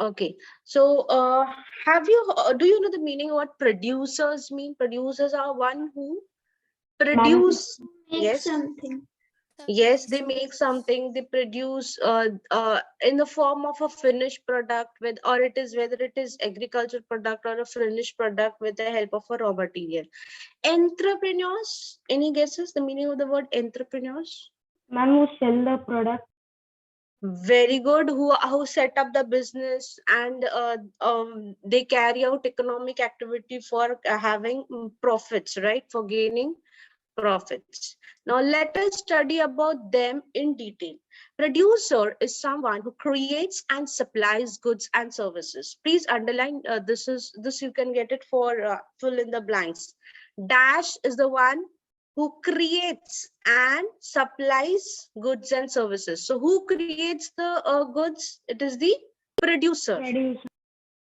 Okay. So, do you know the meaning of what producers mean? Producers are one who Ma'am, produce. Make Yes. something. Yes, they make something, they produce in the form of a finished product with, or it is whether it is agriculture product or a finished product with the help of a raw material. Entrepreneurs, any guesses the meaning of the word entrepreneurs? ma'am, who sell the product. Very good. Who set up the business and they carry out economic activity for having profits, right? For gaining profits. Now let us study about them in detail. Producer is someone who creates and supplies goods and services. Please underline this. You can get it for fill in the blanks. Dash is the one who creates and supplies goods and services. So who creates the goods? It is the producer. Producer.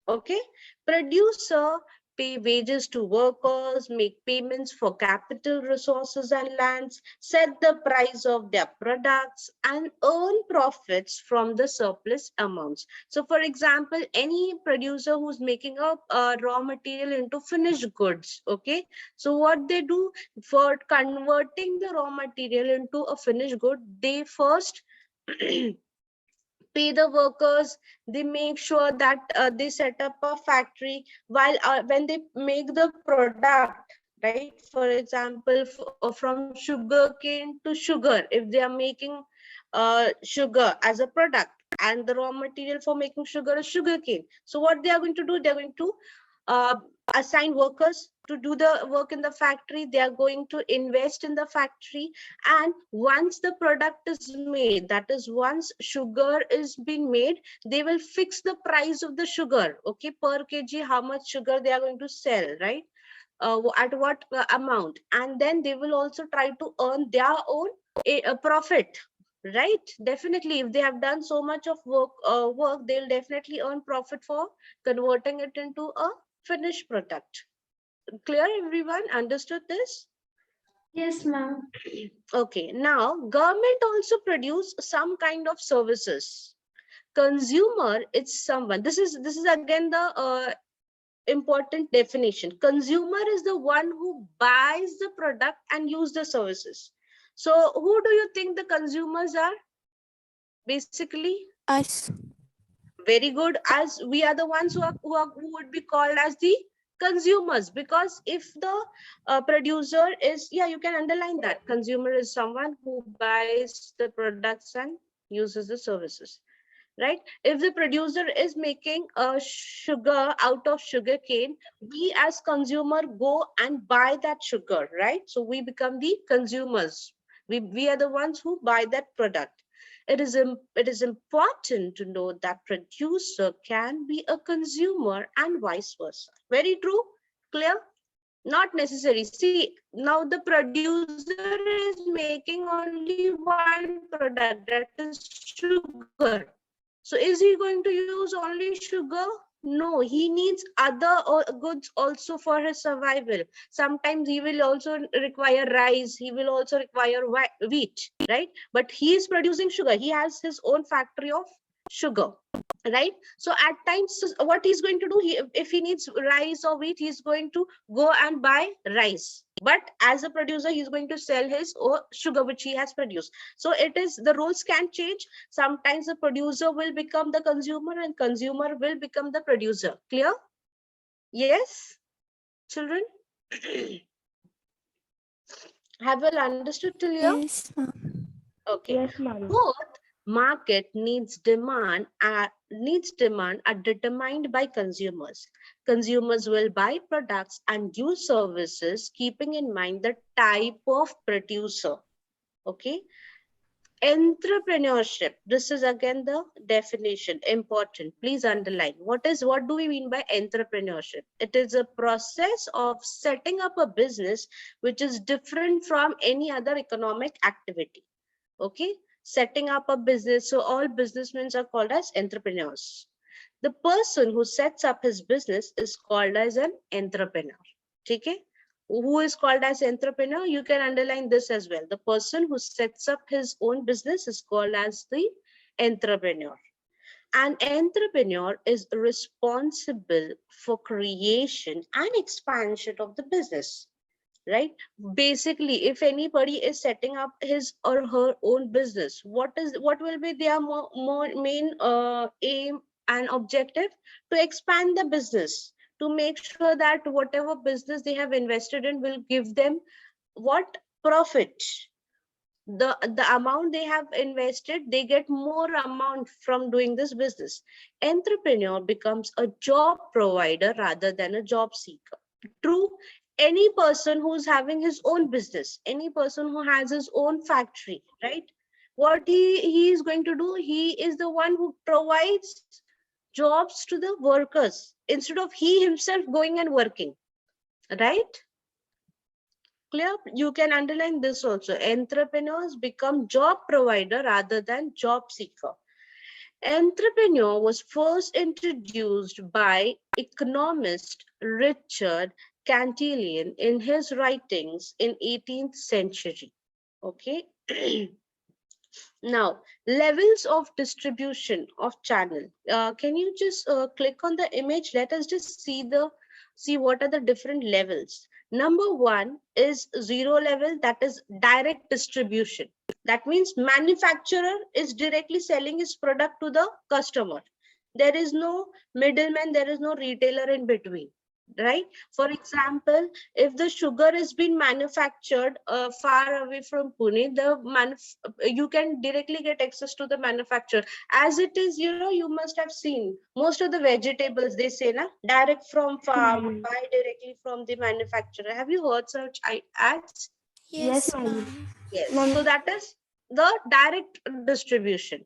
Okay, producer pay wages to workers, make payments for capital resources and lands, set the price of their products, and earn profits from the surplus amounts. So for example, any producer who's making up raw material into finished goods, okay, so what they do for converting the raw material into a finished good, they first pay the workers, they make sure that they set up a factory, while when they make the product, right? For example, from sugarcane to sugar, if they are making sugar as a product, and the raw material for making sugar is sugarcane, so what they are going to do, they're going to uh, assign workers to do the work in the factory, they are going to invest in the factory, and once the product is made, that is once sugar is being made, they will fix the price of the sugar, okay, per kg, how much sugar they are going to sell, right? At what amount, and then they will also try to earn their own a profit, right? Definitely, if they have done so much of work, they'll definitely earn profit for converting it into a finished product. Clear, everyone? Understood this? Yes, ma'am. Okay, now government also produce some kind of services. Consumer is someone, this is again the important definition. Consumer is the one who buys the product and use the services. So who do you think the consumers are? Basically, Us. very good, as we are the ones who would be called as the consumers, because if the producer is, yeah, you can underline that consumer is someone who buys the products and uses the services, right? If the producer is making sugar out of sugar cane, we as consumer go and buy that sugar, right? So we become the consumers, we are the ones who buy that product. It is important to know that producer can be a consumer and vice versa. Very true. Clear? Not necessary. See, now the producer is making only one product, that is sugar. So is he going to use only sugar? No, he needs other goods also for his survival. Sometimes he will also require rice, he will also require wheat, right? But he is producing sugar, he has his own factory of sugar, right? So at times, what he's going to do, if he needs rice or wheat, he's going to go and buy rice, but as a producer he's going to sell his sugar which he has produced. So it is, the roles can change. Sometimes the producer will become the consumer and consumer will become the producer. Clear? Yes, children? Have you understood till here? Yes, ma'am. Okay. Yes, ma'am. Both market needs demand are determined by consumers. Consumers will buy products and use services keeping in mind the type of producer. Okay. Entrepreneurship. This is again the definition. Important. Please underline. What do we mean by entrepreneurship? It is a process of setting up a business which is different from any other economic activity. Okay, setting up a business. So all businessmen are called as entrepreneurs. The person who sets up his business is called as an entrepreneur. Okay, who is called as entrepreneur? You can underline this as well. The person who sets up his own business is called as the entrepreneur. An entrepreneur is responsible for creation and expansion of the business, right? Basically, if anybody is setting up his or her own business, what will be their more main aim and objective? To expand the business, to make sure that whatever business they have invested in will give them what? Profit. The amount they have invested, they get more amount from doing this business. Entrepreneur becomes a job provider rather than a job seeker. True, any person who's having his own business, any person who has his own factory, right? What he is going to do, he is the one who provides jobs to the workers instead of he himself going and working, right? Clear? You can underline this also. Entrepreneurs become job provider rather than job seeker. Entrepreneur was first introduced by economist Richard Cantillon in his writings in 18th century. Okay. Now, levels of distribution of channel. Can you just click on the image? Let us just see what are the different levels. Number one is zero level, that is direct distribution. That means manufacturer is directly selling his product to the customer. There is no middleman, there is no retailer in between, right? For example, if the sugar is being manufactured far away from Pune, you can directly get access to the manufacturer. As it is, you must have seen most of the vegetables, they say, na, direct from farm, buy directly from the manufacturer. Have you heard such ads? Yes, Yes, ma'am. ma'am. Yes. Ma'am. So that is the direct distribution.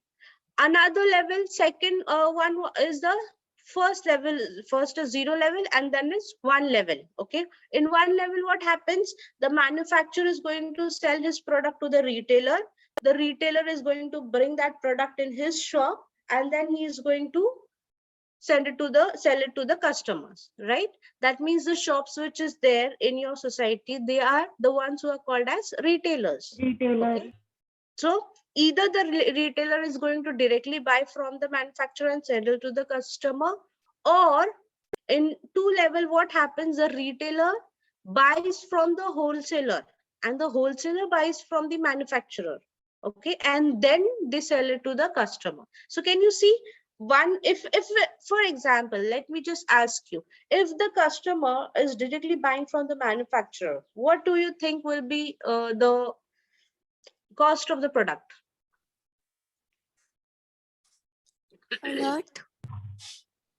Another level, second one is the first level. First is zero level and then is one level. Okay, in one level what happens? The manufacturer is going to sell his product to the retailer. The retailer is going to bring that product in his shop, and then he is going to sell it to the customers, right? That means the shops which is there in your society, they are the ones who are called as retailers. Retailer. Okay. So either the retailer is going to directly buy from the manufacturer and sell it to the customer, or in two level, what happens? The retailer buys from the wholesaler and the wholesaler buys from the manufacturer. Okay, and then they sell it to the customer. So can you see one, if for example, let me just ask you, if the customer is directly buying from the manufacturer, what do you think will be the cost of the product? A lot.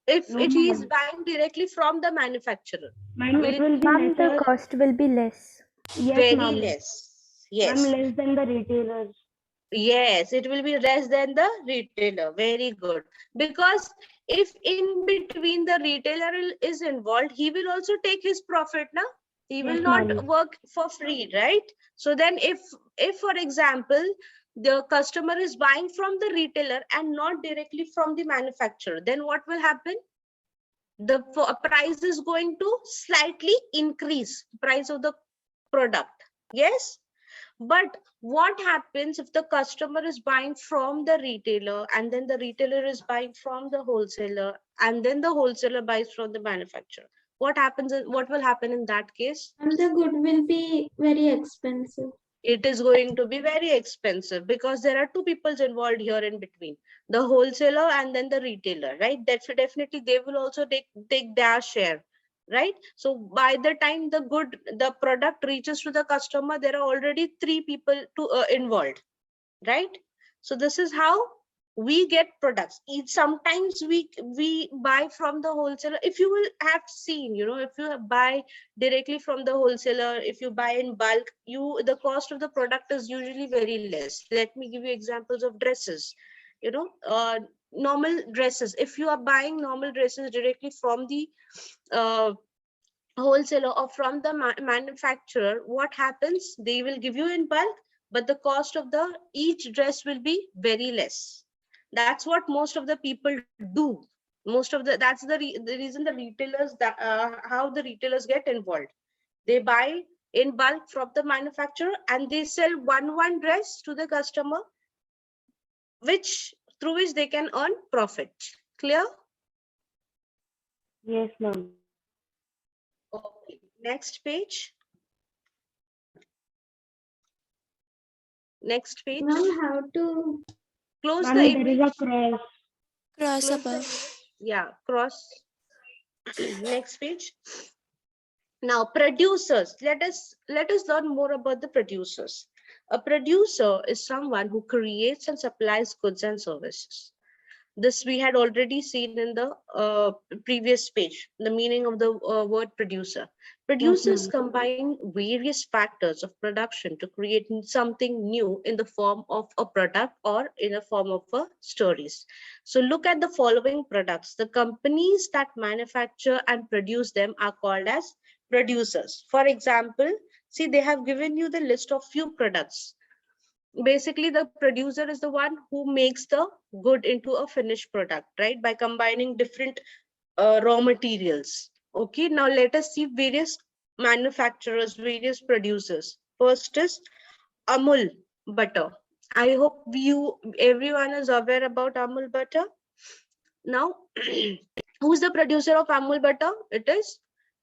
If No, it is ma'am. buying directly from the manufacturer, Ma'am, will it it will be Ma'am, the lesser. cost will be less. Yes, very ma'am. less? Ma'am, Yes. less than the retailers. Yes, it will be less than the retailer. Very good. Because if in between the retailer is involved, he will also take his profit now. He will Yes, not ma'am. work for free, right? So then if for example, the customer is buying from the retailer and not directly from the manufacturer, then what will happen? The price is going to slightly increase, price of the product. Yes. But what happens if the customer is buying from the retailer and then the retailer is buying from the wholesaler and then the wholesaler buys from the manufacturer? What happens? What will happen in that case? And the good will be very expensive. It is going to be very expensive because there are two peoples involved here in between, the wholesaler and then the retailer, right? That's definitely they will also take their share, right? So by the time the product reaches to the customer, there are already three people involved, right? So this is how we get products. Sometimes we buy from the wholesaler. If you will have seen, if you buy directly from the wholesaler, if you buy in bulk, the cost of the product is usually very less. Let me give you examples of dresses. Normal dresses, if you are buying normal dresses directly from the uh, wholesaler or from the manufacturer, what happens? They will give you in bulk, but the cost of the each dress will be very less. That's what most of the people do. That's the reason the retailers, that how the retailers get involved. They buy in bulk from the manufacturer and they sell one dress to the customer, which through which they can earn profit. Clear? Yes, ma'am. Okay. Next page. Next page. Ma'am, how to Close Ma'am, the there is image. a cross. cross Close the above? image. Yeah, cross. Next page. Now, producers. Let us learn more about the producers. A producer is someone who creates and supplies goods and services. This we had already seen in the previous page, the meaning of the word producer. Producers ma'am. combine various factors of production to create something new in the form of a product or in a form of a stories. So look at the following products. The companies that manufacture and produce them are called as producers. For example, see, they have given you the list of few products. Basically, the producer is the one who makes the good into a finished product, right, by combining different raw materials. Okay, now let us see various manufacturers, various producers. First is Amul butter. I hope everyone is aware about Amul butter. Now, who's the producer of Amul butter? It is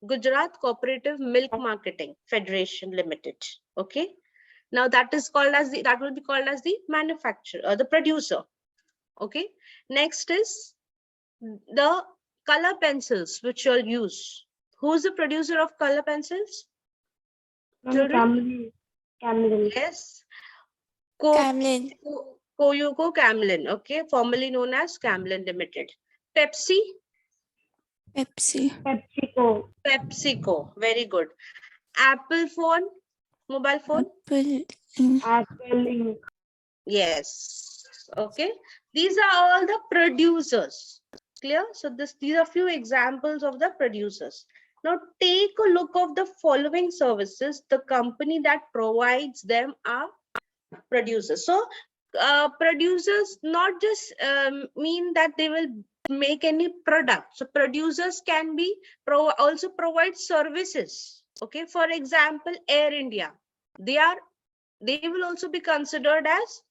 Gujarat Cooperative Milk Marketing Federation Limited. Okay, now that will be called as the manufacturer, the producer. Okay, next is the color pencils which you'll use. Who's the producer of color pencils? Ma'am, Children? Camlin. Yes, Camlin. Koyuko Camlin, okay, formerly known as Camlin Limited. Pepsi? Pepsi. PepsiCo. PepsiCo, very good. Apple phone, mobile phone? Apple. Apple Inc. Yes, okay. These are all the producers. Clear? So these are few examples of the producers. Now take a look of the following services. The company that provides them are producers. So producers not just mean that they will make any product. So producers can be also provide services. Okay, for example, Air India. They will also be considered as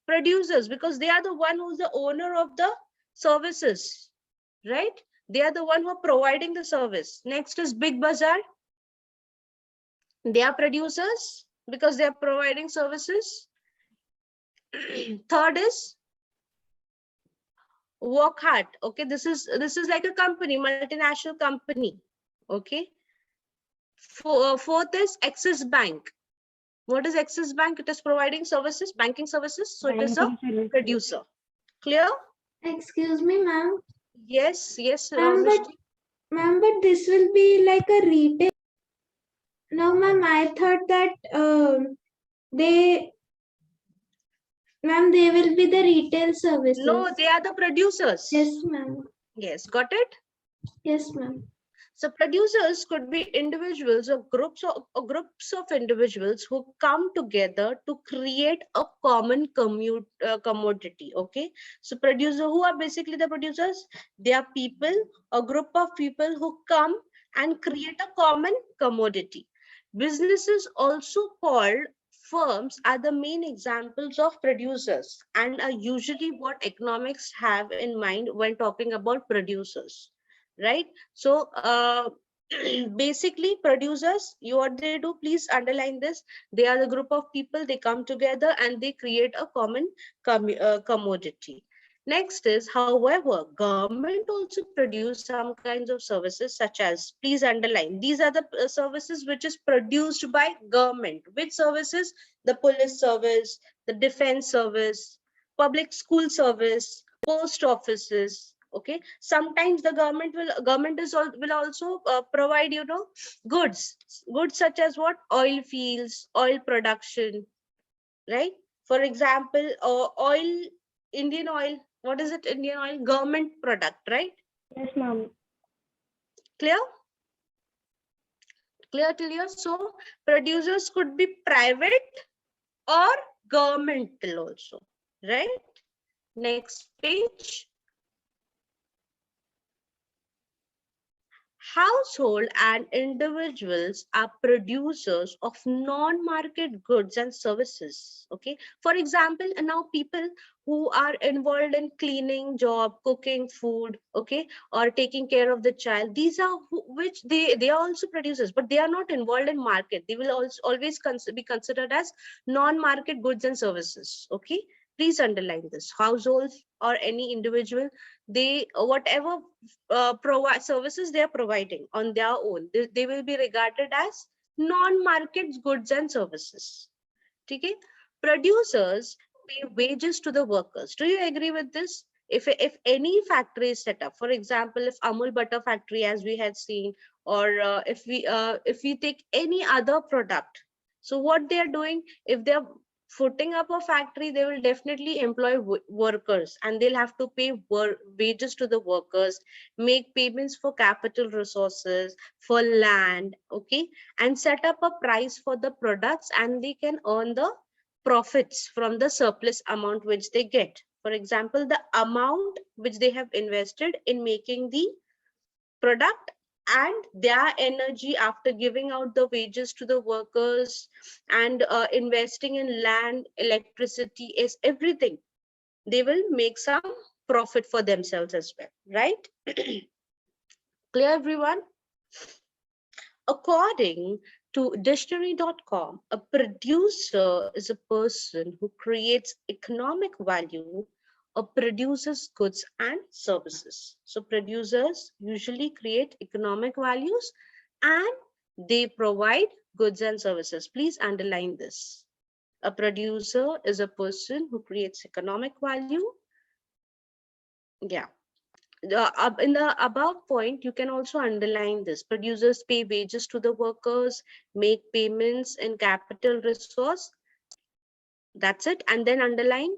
producers because they are the one who's the owner of the services, right? They are the one who are providing the service. Next is Big Bazaar. They are producers because they are providing services. Third is Work Hard. Okay, this is like a company, multinational company. Okay. Fourth is Axis Bank. What is Axis Bank? It is providing services, banking services. So it is a producer. Clear? Excuse me, ma'am. Yes, Ma'am, but this will be like a retail. No, ma'am, I thought that they will be the retail services. No, they are the producers. Yes, ma'am. Yes, got it? Yes, ma'am. So producers could be individuals or groups of individuals who come together to create a common commodity. Okay, so who are basically the producers? They are people, a group of people who come and create a common commodity. Businesses, also called firms, are the main examples of producers and are usually what economics have in mind when talking about producers, right? So basically producers, what they do, please underline this, they are the group of people, they come together and they create a common commodity. Next is, however, government also produce some kinds of services such as, please underline, these are the services which is produced by government. Which services? The police service, the defense service, public school service, post offices. Okay, sometimes the government will also provide, goods such as what? Oil fields, oil production, right? For example, oil, Indian oil, what is it? Indian oil, government product, right? Yes, ma'am. Clear till here? So producers could be private or governmental also, right? Next page. Household and individuals are producers of non-market goods and services. Okay, for example, now people who are involved in cleaning job, cooking food, okay, or taking care of the child, these are which they are also producers, but they are not involved in market. They will also always be considered as non-market goods and services. Okay, please underline this. Households or any individual, they whatever provide services they are providing on their own, they will be regarded as non-market goods and services. Okay, producers pay wages to the workers. Do you agree with this? If any factory is set up, for example, if Amul butter factory, as we had seen, or if we take any other product, so what they are doing, if they are putting up a factory, they will definitely employ workers, and they'll have to pay wages to the workers, make payments for capital resources, for land, okay, and set up a price for the products, and they can earn the profits from the surplus amount which they get. For example, the amount which they have invested in making the product, and their energy after giving out the wages to the workers, and investing in land, electricity, is everything, they will make some profit for themselves as well, right? Clear, everyone? According to dictionary.com, a producer is a person who creates economic value or produces goods and services. So producers usually create economic values and they provide goods and services. Please underline this. A producer is a person who creates economic value. Yeah. In the above point, you can also underline this. Producers pay wages to the workers, make payments in capital resource. That's it. And then underline,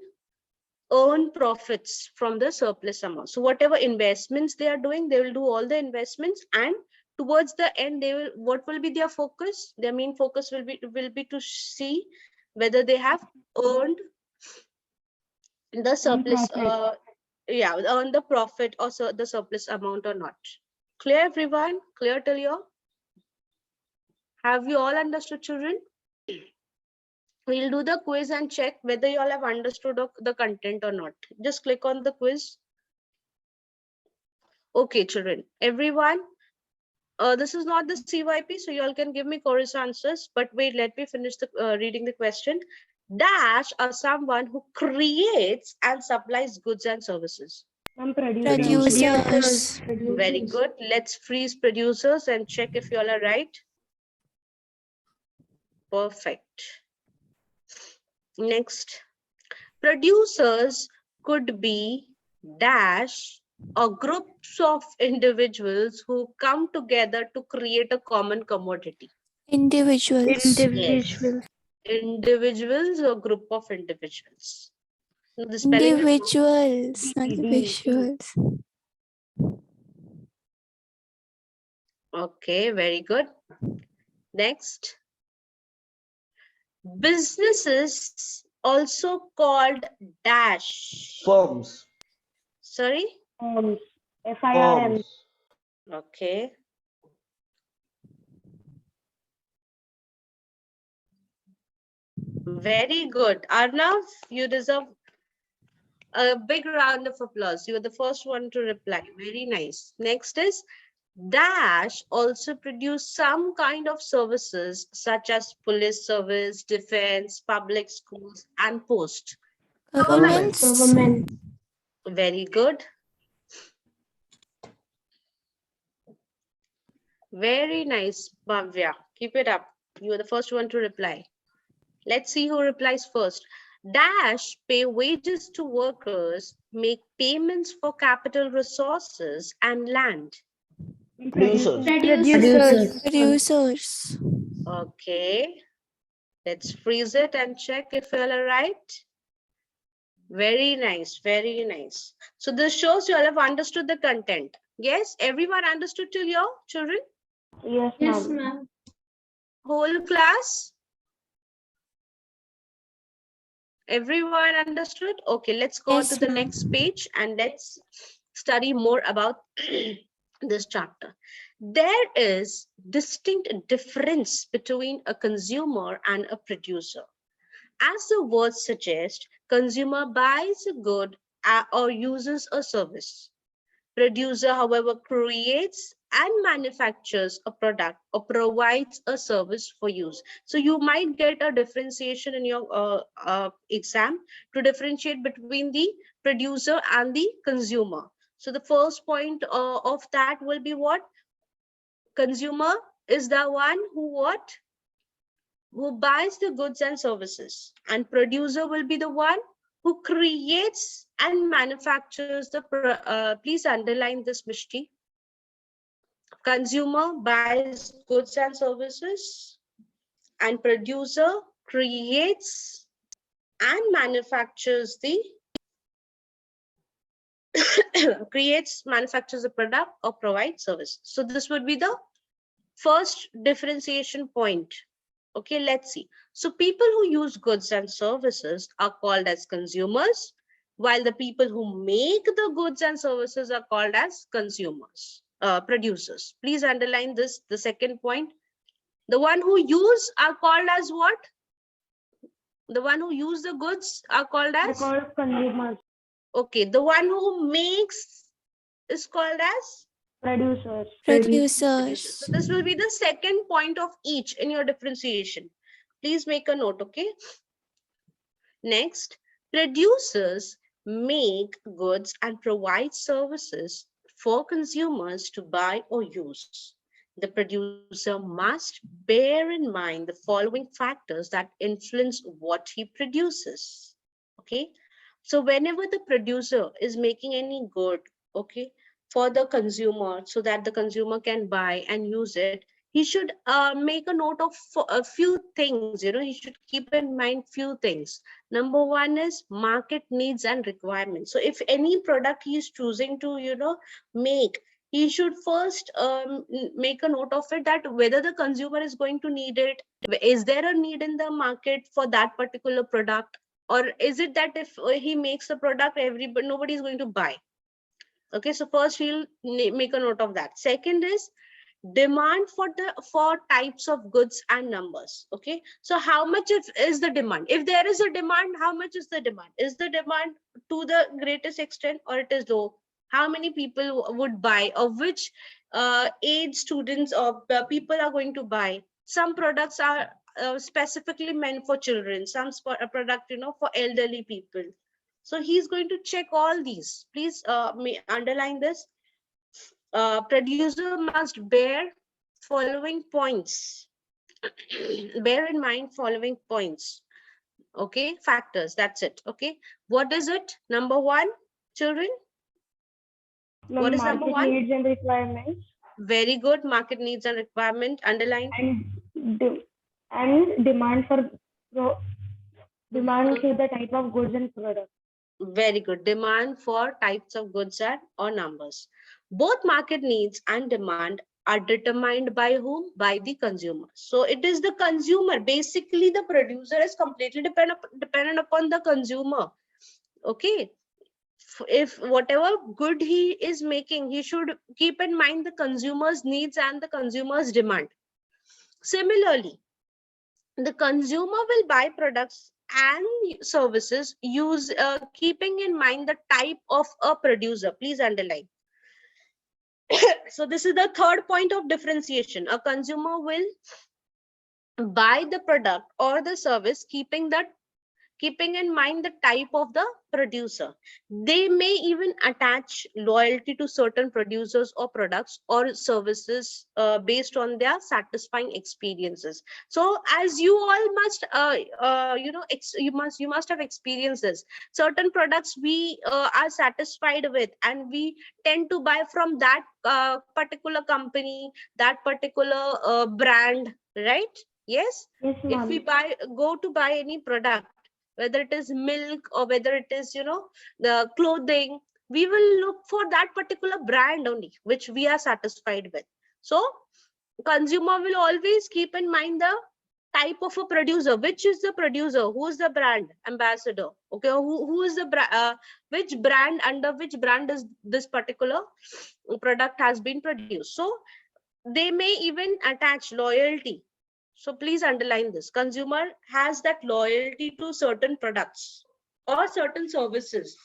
earn profits from the surplus amount. So whatever investments they are doing, they will do all the investments, and towards the end, they will, what will be their focus? Their main focus will be to see whether they have earned the surplus, earn the profit or the surplus amount or not. Clear, everyone? Clear till you? Have you all understood, children? We'll do the quiz and check whether you all have understood the content or not. Just click on the quiz. Okay, children, everyone, this is not the CYP, so you all can give me chorus answers, but wait, let me finish the reading the question. Dash are someone who creates and supplies goods and services. Producers. Very good. Let's freeze producers and check if you all are right. Perfect. Next, producers could be dash or groups of individuals who come together to create a common commodity. Individuals. Yes. Individuals or group of individuals. No, the spelling Individuals, not visuals. Okay, very good. Next, businesses also called dash. Firms. Sorry? Firms. FIRMs. Firms. Okay. Very good. Arnav, you deserve a big round of applause. You were the first one to reply. Very nice. Next is dash also produce some kind of services such as police service, defense, public schools, and post. Governments. Government. Very good. Very nice, Bhavya. Keep it up. You were the first one to reply. Let's see who replies first. Dash pay wages to workers, make payments for capital resources and land. Producers. Producers. Okay. Let's freeze it and check if you're all right. Very nice, very nice. So this shows you all have understood the content. Yes, everyone understood till your children? Yes, ma'am. Whole class? Everyone understood? Okay, let's go on Yes, to the ma'am. next page and let's study more about this chapter. there is distinct difference between a consumer and a producer. As the word suggests, consumer buys a good or uses a service. Producer, however, creates and manufactures a product or provides a service for use. So you might get a differentiation in your exam to differentiate between the producer and the consumer. So the first point of that will be what? Consumer is the one who what? Who buys the goods and services, and producer will be the one who creates and manufactures the please underline this, Mishti. Consumer buys goods and services, and producer creates and manufactures the manufactures the product or provides service. So this would be the first differentiation point. Okay, let's see. So people who use goods and services are called as consumers, while the people who make the goods and services are called as producers. Please underline this, the second point. The one who use are called as what? The one who use the goods are called as? They're called consumers. Okay, the one who makes is called as? Producers. Producers. So this will be the second point of each in your differentiation. Please make a note, okay? Next, producers make goods and provide services for consumers to buy or use. The producer must bear in mind the following factors that influence what he produces. Okay, so whenever the producer is making any good, okay, for the consumer so that the consumer can buy and use it, he should make a note of a few things. He should keep in mind few things. Number one is market needs and requirements. So if any product he is choosing to make, he should first make a note of it, that whether the consumer is going to need it, is there a need in the market for that particular product, or is it that if he makes the product, nobody is going to buy. Okay, so first we'll make a note of that. Second is demand for types of goods and numbers. Okay, so how much is the demand? If there is a demand, how much is the demand? Is the demand to the greatest extent, or it is low? How many people would buy, or which age students or people are going to buy? Some products are specifically meant for children, some product for elderly people. So he's going to check all these. Please underline this. Producer must bear following points. Bear in mind following points. Okay, factors. That's it. Okay, what is it? Number one, children. What is number one? Market needs and requirements. Very good. Market needs and requirement. Underline. And demand for the type of goods and products. Very good. Demand for types of goods or numbers. Both market needs and demand are determined by whom? By the consumer. So it is the consumer. Basically, the producer is completely dependent upon the consumer. Okay. If whatever good he is making, he should keep in mind the consumer's needs and the consumer's demand. Similarly, the consumer will buy products and services keeping in mind the type of a producer. Please underline. So this is the third point of differentiation. A consumer will buy the product or the service keeping in mind the type of the producer. They may even attach loyalty to certain producers or products or services based on their satisfying experiences. So as you all must you must have experienced this. Certain products we are satisfied with, and we tend to buy from that particular company, that particular brand, right? Yes, if we go to buy any product, whether it is milk or whether it is the clothing, we will look for that particular brand only which we are satisfied with. So consumer will always keep in mind the type of a producer. Which is the producer? Who is the brand ambassador? Okay, who is the which brand, under which brand is this particular product has been produced? So they may even attach loyalty. So please underline this. Consumer has that loyalty to certain products or certain services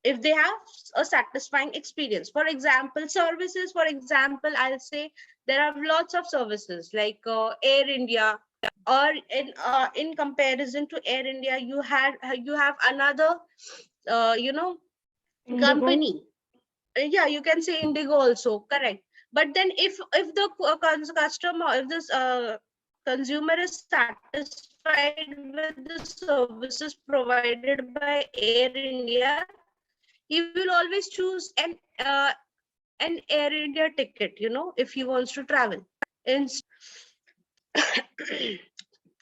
if they have a satisfying experience. For example, services, for example, I'll say there are lots of services like Air India, or in comparison to Air India, you have another, Indigo. company. Yeah, you can say Indigo also, correct. But then if the customer, if this consumer is satisfied with the services provided by Air India, he will always choose an Air India ticket, if he wants to travel.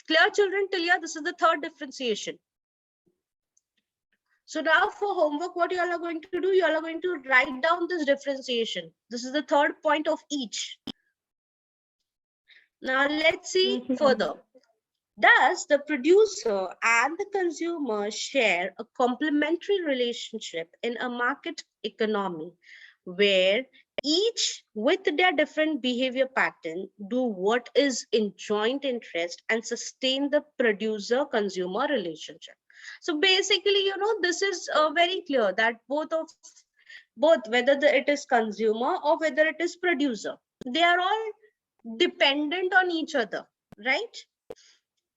Clear, children, till here? This is the third differentiation. So now for homework, what you all are going to do, you all are going to write down this differentiation. This is the third point of each. Now let's see further. Thus, the producer and the consumer share a complementary relationship in a market economy where each with their different behavior pattern do what is in joint interest and sustain the producer-consumer relationship. So basically, this is very clear that both, whether it is consumer or whether it is producer, they are all dependent on each other, right?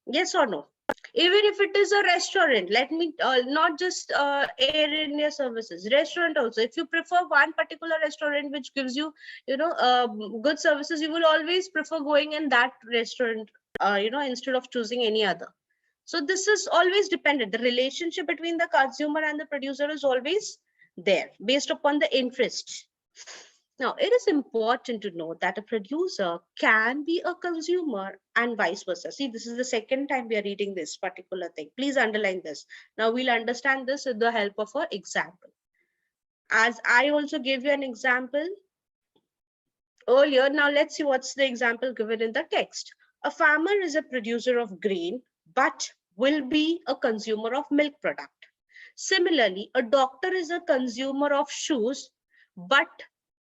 Yes or no? Even if it is a restaurant, let me not just Air India services, restaurant also. If you prefer one particular restaurant which gives you, good services, you will always prefer going in that restaurant, instead of choosing any other. So this is always dependent. The relationship between the consumer and the producer is always there based upon the interest. Now, it is important to know that a producer can be a consumer and vice versa. See, this is the second time we are reading this particular thing. Please underline this. Now, we'll understand this with the help of an example. As I also gave you an example earlier, now let's see what's the example given in the text. A farmer is a producer of grain, but will be a consumer of milk product. Similarly, a doctor is a consumer of shoes, but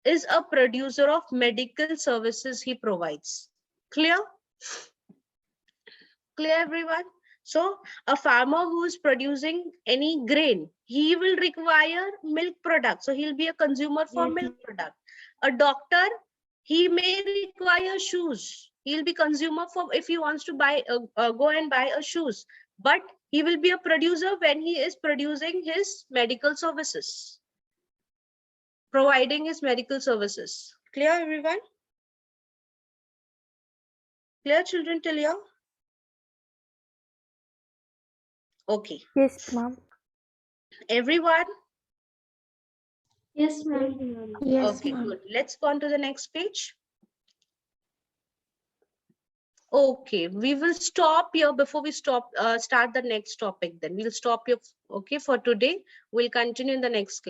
is a producer of medical services he provides. Clear? Clear, everyone? So a farmer who is producing any grain, he will require milk product. So he'll be a consumer for milk product. A doctor, he may require shoes. He'll be consumer for if he wants to buy, go and buy a shoes. But he will be a producer when he is producing his medical services, providing his medical services. Clear, everyone? Clear, children, till here? Okay. Yes, ma'am. Everyone? Yes, ma'am. Yes, Okay, ma'am. good. Let's go on to the next page. Okay, we will stop here before we start the next topic. Then we'll stop here. Okay, for today, we'll continue in the next class.